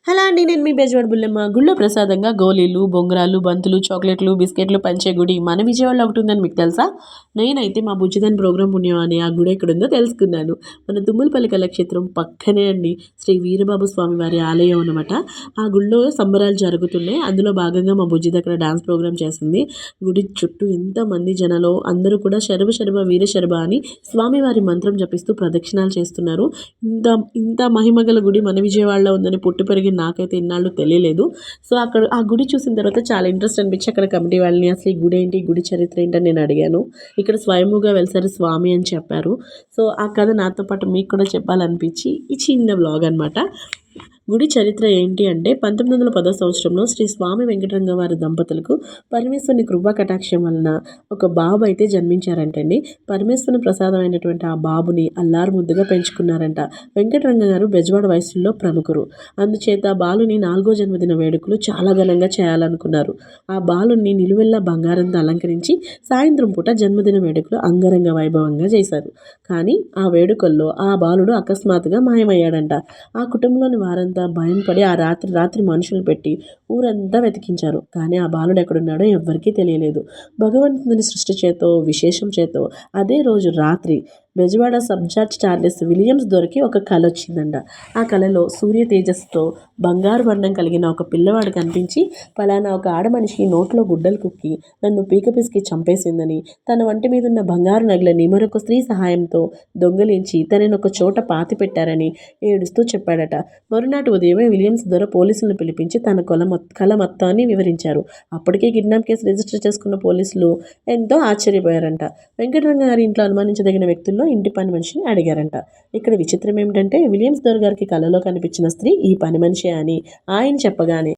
Hello అండి, నేను మీ బెజవాడ బుల్లెమ్మ. గుళ్ళో ప్రసాదంగా గోళీలు, బొంగరాలు, బంతులు, చాక్లెట్లు, బిస్కెట్లు పంచే గుడి మన విజయవాడలో ఒకటి ఉందని మీకు తెలుసా? నేనైతే మా బుజ్జిదాని ప్రోగ్రాం పుణ్యం అని ఆ గుడి ఎక్కడుందో తెలుసుకున్నాను. మన తుమ్మలపల్లి కళాక్షేత్రం పక్కనే అండి శ్రీ వీరబాబు స్వామి వారి ఆలయం అనమాట. ఆ గుళ్ళో సంబరాలు జరుగుతున్నాయి. అందులో భాగంగా మా బుజ్జిది అక్కడ డాన్స్ ప్రోగ్రామ్ చేసింది. గుడి చుట్టూ ఎంతమంది జనాలు అందరూ కూడా శరభ శరభ వీర శరభ అని స్వామివారి మంత్రం జపిస్తూ ప్రదక్షిణాలు చేస్తున్నారు. ఇంత ఇంత మహిమగల గుడి మన విజయవాడలో ఉందని పుట్టి పెరిగి నాకైతే ఇన్నాళ్ళు తెలియలేదు. సో అక్కడ ఆ గుడి చూసిన తర్వాత చాలా ఇంట్రెస్ట్ అనిపించి అక్కడ కమిటీ వాళ్ళని అసలు ఈ గుడి ఏంటి, గుడి చరిత్ర ఏంటని నేను అడిగాను. ఇక్కడ స్వయముగా వెలిసారు స్వామి అని చెప్పారు. సో ఆ కథ నాతో పాటు మీకు కూడా చెప్పాలనిపించి ఈ చిన్న వ్లాగ్ అనమాట. గుడి చరిత్ర ఏంటి అంటే 1910 సంవత్సరంలో శ్రీ స్వామి వెంకటరంగ వారి దంపతులకు పరమేశ్వరుని కృపా కటాక్షం వలన ఒక బాబు అయితే జన్మించారంటండి. పరమేశ్వరుని ప్రసాదం అయినటువంటి ఆ బాబుని అల్లారు ముద్దుగా పెంచుకున్నారంట. వెంకటరంగ గారు బెజవాడ వయసులో ప్రముఖురు. అందుచేత బాలుని 4వ జన్మదిన వేడుకలు చాలా ఘనంగా చేయాలనుకున్నారు. ఆ బాలుని నిలువెల్లా బంగారంతో అలంకరించి సాయంత్రం పూట జన్మదిన వేడుకలు అంగరంగ వైభవంగా చేశారు. కానీ ఆ వేడుకల్లో ఆ బాలుడు అకస్మాత్తుగా మాయమయ్యాడంట. ఆ కుటుంబంలోని వారంతా భయం పడి ఆ రాత్రి మనుషులు పెట్టి ఊరంతా వెతికించారు. కానీ ఆ బాలుడు ఎక్కడున్నాడో ఎవ్వరికీ తెలియలేదు. భగవంతుని సృష్టి చేతో విశేషం చేతో అదే రోజు రాత్రి Bezawada sub judge Charles Williams దొరికి ఒక కల వచ్చిందంట. ఆ కలలో సూర్య తేజస్సుతో బంగారు వర్ణం కలిగిన ఒక పిల్లవాడు కనిపించి పలానా ఒక ఆడమనిషి నోట్లో గుడ్డలు కుక్కి నన్ను పీక పిసికి చంపేసిందని, తన వంటి మీద ఉన్న బంగారు నగలని మరొక స్త్రీ సహాయంతో దొంగలించి తనని ఒక చోట పాతి పెట్టారని ఏడుస్తూ చెప్పాడట. మరునాటి ఉదయమే విలియమ్స్ దొర పోలీసులను పిలిపించి తన కల మొత్తాన్ని వివరించారు. అప్పటికే కిడ్నాప్ కేసు రిజిస్టర్ చేసుకున్న పోలీసులు ఎంతో ఆశ్చర్యపోయారంట. వెంకటరంగ గారి ఇంట్లో అనుమానించదగిన వ్యక్తుల్లో ఇంటి పని మనిషిని అడిగారంట. ఇక్కడ విచిత్రం ఏమిటంటే విలియమ్స్ దొర గారికి కలలో కనిపించిన స్త్రీ ఈ పని మనిషి అని ఆయన చెప్పగానే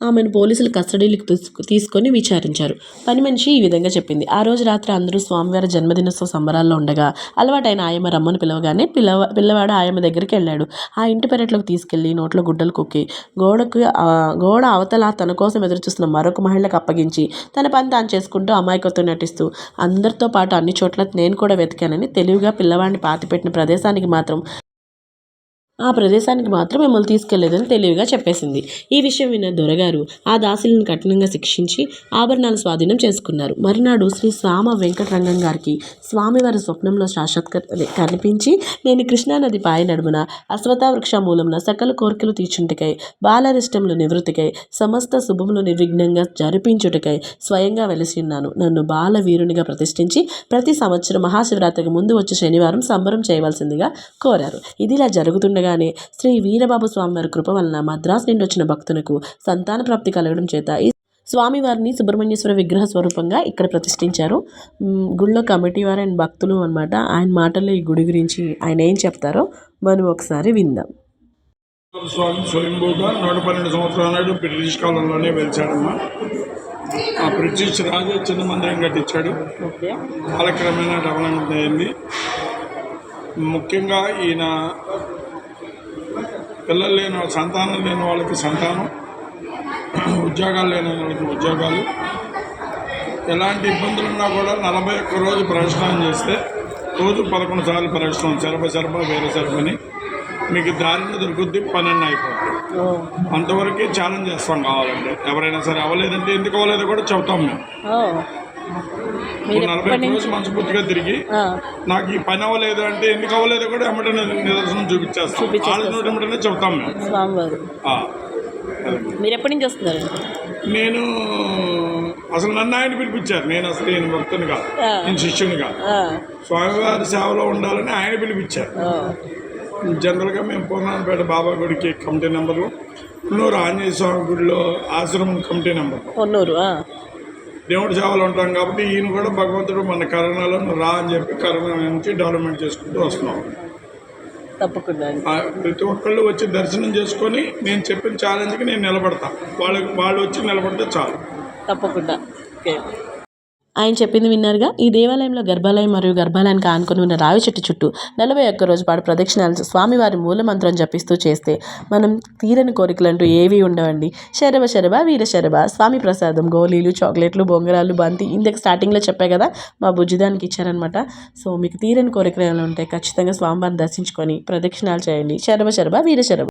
ఆమెను పోలీసులు కస్టడీలకు తీసుకొని విచారించారు. పని మనిషి ఈ విధంగా చెప్పింది. ఆ రోజు రాత్రి అందరూ స్వామివారి జన్మదినోత్సవ సంబరాల్లో ఉండగా అలవాటైన ఆయమ్మ రమ్మని పిలవగానే పిల్లవాడు ఆయమ్మ దగ్గరికి వెళ్ళాడు. ఆ ఇంటి పెరట్లోకి తీసుకెళ్లి నోట్లో గుడ్డలు కుక్కి గోడ అవతల తన కోసం ఎదురుచూస్తున్న మరొక మహిళకు అప్పగించి తన పని తాను చేసుకుంటూ అమాయకత్వం నటిస్తూ అందరితో పాటు అన్ని చోట్ల నేను కూడా వెతికానని తెలివిగా పిల్లవాడిని పాతిపెట్టిన ప్రదేశానికి మాత్రం మిమ్మల్ని తీసుకెళ్లేదని తెలివిగా చెప్పేసింది. ఈ విషయం విన్న దొరగారు ఆ దాసులను కఠినంగా శిక్షించి ఆభరణాల స్వాధీనం చేసుకున్నారు. మరునాడు శ్రీ సామ వెంకటరంగం గారికి స్వామివారి స్వప్నంలో కనిపించి నేను కృష్ణానది పాయ నడుమున అశ్వత్థ వృక్ష మూలమున సకల కోరికలు తీర్చుంటికై బాలరిష్టములు నివృత్తికై సమస్త శుభములు నిర్విఘ్నంగా జరిపించుటకై స్వయంగా వెలిసి ఉన్నాను. నన్ను బాల వీరునిగా ప్రతిష్ఠించి ప్రతి సంవత్సరం మహాశివరాత్రికి ముందు వచ్చే శనివారం సంబరం చేయవలసిందిగా కోరారు. ఇదిలా జరుగుతుండగా శ్రీ వీరబాబు స్వామివారి కృప వలన మద్రాసు నుండి వచ్చిన భక్తులకు సంతాన ప్రాప్తి కలగడం చేత ఈ స్వామివారిని సుబ్రహ్మణ్యేశ్వర విగ్రహ స్వరూపంగా ఇక్కడ ప్రతిష్ఠించారు. గుళ్ళో కమిటీ వారు అండ్ భక్తులు అనమాట. ఆయన మాటల్లో ఈ గుడి గురించి ఆయన ఏం చెప్తారో మనం ఒకసారి విందాం. స్వామి స్వయంభూగా 112 సంవత్సరాల నాడు బ్రిటిష్ కాలంలోనే వెలిచాడమ్మా. ఆ బ్రిటిష్ రాజు చిన్న మందిరం కట్టించాడు. కాలక్రమేణా డెవలప్మెంట్ అయింది. ముఖ్యంగా ఈయన పిల్లలు లేని సంతానం లేని వాళ్ళకి సంతానం, ఉద్యోగాలు లేని వాళ్ళకి ఉద్యోగాలు, ఎలాంటి ఇబ్బందులు ఉన్నా కూడా 41 రోజు ప్రదక్షిణం చేస్తే రోజు 11 సార్లు ప్రదక్షిణం శరభ వేరే శరభని మీకు దారిని దొరుకుద్ది, 12 అయిపోతుంది. అంతవరకే ఛాలెంజ్ చేస్తాం. కావాలంటే ఎవరైనా సరే అవ్వలేదంటే ఎందుకు అవ్వలేదో కూడా చెబుతాం మేము. 40 రోజులు మనస్ఫూర్తిగా తిరిగి నాకు ఈ పని అవ్వలేదు అంటే ఎందుకు అవ్వలేదో కూడా ఎమ్మటే నిదర్శనం చూపించేస్తాం. ఎమ్మటనే చెబుతాం మేము. మీరు ఎప్పటి నుంచి వస్తున్నారు? నేను అసలు నన్ను ఆయన పిలిపించారు. నేను అసలు నేను భక్తుని కాదు, నేను శిష్యుని కాదు. స్వామివారి సేవలో ఉండాలని ఆయన పిలిపించారు. జనరల్గా మేము పూర్ణాలపేట బాబా గుడికి కమిటీ నెంబరు, కొన్నూరు ఆంజనేయ స్వామి గుడిలో ఆశ్రమం కమిటీ నెంబర్, దేవుడి సేవలు ఉంటాం కాబట్టి ఈయన కూడా భగవంతుడు మన కరోనాలో రా అని చెప్పి కరోనా నుంచి డెవలప్మెంట్ చేసుకుంటూ వస్తున్నాం. తప్పకుండా ప్రతి ఒక్కళ్ళు వచ్చి దర్శనం చేసుకొని నేను చెప్పిన ఛాలెంజ్కి నేను నిలబడతా. వాళ్ళు వచ్చి నిలబడితే చాలు. తప్పకుండా. ఓకే, ఆయన చెప్పింది విన్నారుగా. ఈ దేవాలయంలో గర్భాలయం మరియు గర్భాలయానికి ఆనుకొని ఉన్న రావి చెట్టు చుట్టూ 41 రోజు పాటు ప్రదక్షిణాలు స్వామివారి మూలమంత్రం జపిస్తూ చేస్తే మనం తీరని కోరికలంటూ ఏవీ ఉండవండి. శరభ శరభ వీర శరభ స్వామి ప్రసాదం గోళీలు, చాక్లెట్లు, బొంగరాలు, బంతి ఇందుకు స్టార్టింగ్లో చెప్పే కదా మా బుజ్జిదానికి ఇచ్చారనమాట. సో మీకు తీరని కోరికలు ఉంటే ఖచ్చితంగా స్వామివారిని దర్శించుకొని ప్రదక్షిణాలు చేయండి. శరభ శరభ వీర శరభ.